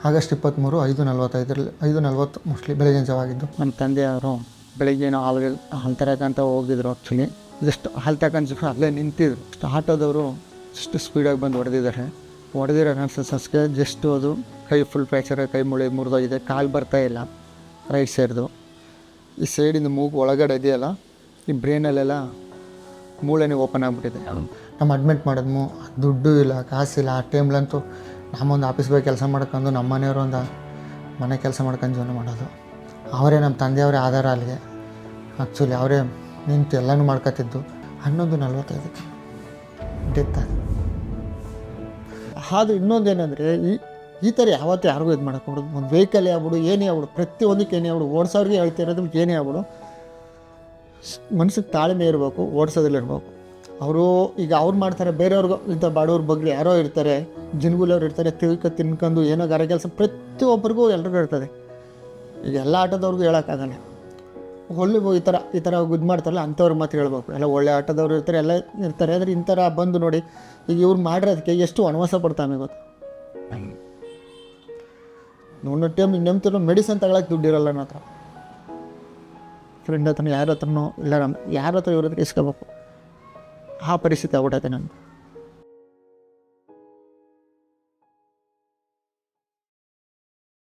August 23, 5:45 5:40 mostly ಬೆಳಗಿನ ಜಾವ ಆಗಿದ್ದು. ನಮ್ಮ ತಂದೆಯವರು ಬೆಳಿಗ್ಗೆ ಹಾಲು ತರಕಂತ ಹೋಗಿದ್ರು. ಆ್ಯಕ್ಚುಲಿ ಜಸ್ಟ್ ಹಾಲು ತಗೊಂಡು ಅಲ್ಲೇ ನಿಂತಿದ್ರು. ಆಟೋದವರು ಅಷ್ಟು ಸ್ಪೀಡಾಗಿ ಬಂದು ಹೊಡೆದಿರೋ ಅನ್ಸಸ್ಗೆ ಜಸ್ಟ್ ಅದು ಕೈ ಫುಲ್ ಫ್ರ್ಯಾಕ್ಚರ್, ಕೈ ಮುಳಿ ಮುರಿದೋಗಿದೆ, ಕಾಲು ಬರ್ತಾ ಇಲ್ಲ ರೈಟ್ ಸೈಡ್ದು. ಈ ಸೈಡಿಂದ ಮೂಗು ಒಳಗಡೆ ಇದೆಯಲ್ಲ, ಈ ಬ್ರೈನಲ್ಲೆಲ್ಲ ಮೂಳೆನೇ ಓಪನ್ ಆಗಿಬಿಟ್ಟಿದೆ. ನಮ್ಮ ಅಡ್ಮಿಟ್ ಮಾಡಿದ್ಮು ದುಡ್ಡು ಇಲ್ಲ, ಕಾಸಿಲ್ಲ. ಆ ಟೈಮ್ಲಂತೂ ನಮ್ಮೊಂದು ಆಫೀಸ್ ಹೋಗಿ ಕೆಲಸ ಮಾಡ್ಕೊಂಡು ನಮ್ಮ ಮನೆಯವರು ಒಂದು ಮನೆ ಕೆಲಸ ಮಾಡ್ಕೊಂಡು ಜೀವನ ಮಾಡೋದು. ಅವರೇ ನಮ್ಮ ತಂದೆಯವರೇ ಆಧಾರ ಅಲ್ಲಿಗೆ. ಆ್ಯಕ್ಚುಲಿ ಅವರೇ ನಿಂತು ಎಲ್ಲನೂ ಮಾಡ್ಕೊತಿದ್ದು. 11:45 ಡೆತ್ ಅದು. ಆದರೂ ಇನ್ನೊಂದೇನೆಂದರೆ ಈ ಥರ ಯಾವತ್ತೂ ಯಾರಿಗೂ ಇದು ಮಾಡೋಕ್ಕೊಡೋದು. ಒಂದು ವೆಹಿಕಲ್ ಆಗ್ಬಿಡು, ಏನೇ ಆಗ್ಬಿಡು, ಪ್ರತಿಯೊಂದಕ್ಕೆ ಏನೇ ಆಗ್ಬಿಡು, ಓಡಿಸೋರಿಗೆ ಹೇಳ್ತಿರೋದು ಏನೇ ಆಗ್ಬಿಡು, ಮನಸ್ಸಿಗೆ ತಾಳ್ಮೆ ಇರಬೇಕು, ಓಡಿಸೋದ್ರಲ್ಲಿರ್ಬೇಕು. ಅವರು ಈಗ ಅವ್ರು ಮಾಡ್ತಾರೆ, ಬೇರೆಯವ್ರಿಗೂ ಇಂಥ ಬಡವ್ರ ಬಗ್ಗೆ ಯಾರೋ ಇರ್ತಾರೆ, ಜಿನ್ಗುಲವ್ರು ಇರ್ತಾರೆ, ತಿನ್ಕೊಂಡು ಏನೋ ಗಾರೆ ಕೆಲಸ ಪ್ರತಿಯೊಬ್ಬರಿಗೂ ಎಲ್ರಿಗೂ ಇರ್ತದೆ. ಈಗ ಎಲ್ಲ ಆಟೋದವ್ರಿಗೂ ಹೇಳೋಕ್ಕಾಗಲ್ಲ. ಒಳ್ಳೆ ಈ ಥರ ಇದು ಮಾಡ್ತಾರಲ್ಲ ಅಂಥವ್ರು ಮಾತು ಹೇಳ್ಬೇಕು. ಎಲ್ಲ ಒಳ್ಳೆ ಆಟೋದವ್ರು ಇರ್ತಾರೆ, ಎಲ್ಲ ಇರ್ತಾರೆ. ಆದರೆ ಇಂಥರ ಬಂದು ನೋಡಿ ಈಗ ಇವ್ರು ಮಾಡಿರೋದಕ್ಕೆ ಎಷ್ಟು ವನವಾಸ ಪಡ್ತಾನೆ ಗೊತ್ತು. ಒಂದೊಂದು ಟೈಮ್ ನೆಮ್ತಿರೋ ಮೆಡಿಸನ್ ತಗೊಳಕ್ಕೆ ದುಡ್ಡಿರಲ್ಲ ನನ್ನ ಹತ್ರ. ಫ್ರೆಂಡ್ ಹತ್ರನೋ ಯಾರ ಹತ್ರನೋ ಇಲ್ಲ, ಯಾರ ಹತ್ರ ಇವ್ರ ಹತ್ರ ಇಸ್ಕೋಬೇಕು. ಆ ಪರಿಸ್ಥಿತಿ ಆಗ್ಬಿಟ್ಟೈತೆ ನಾನು.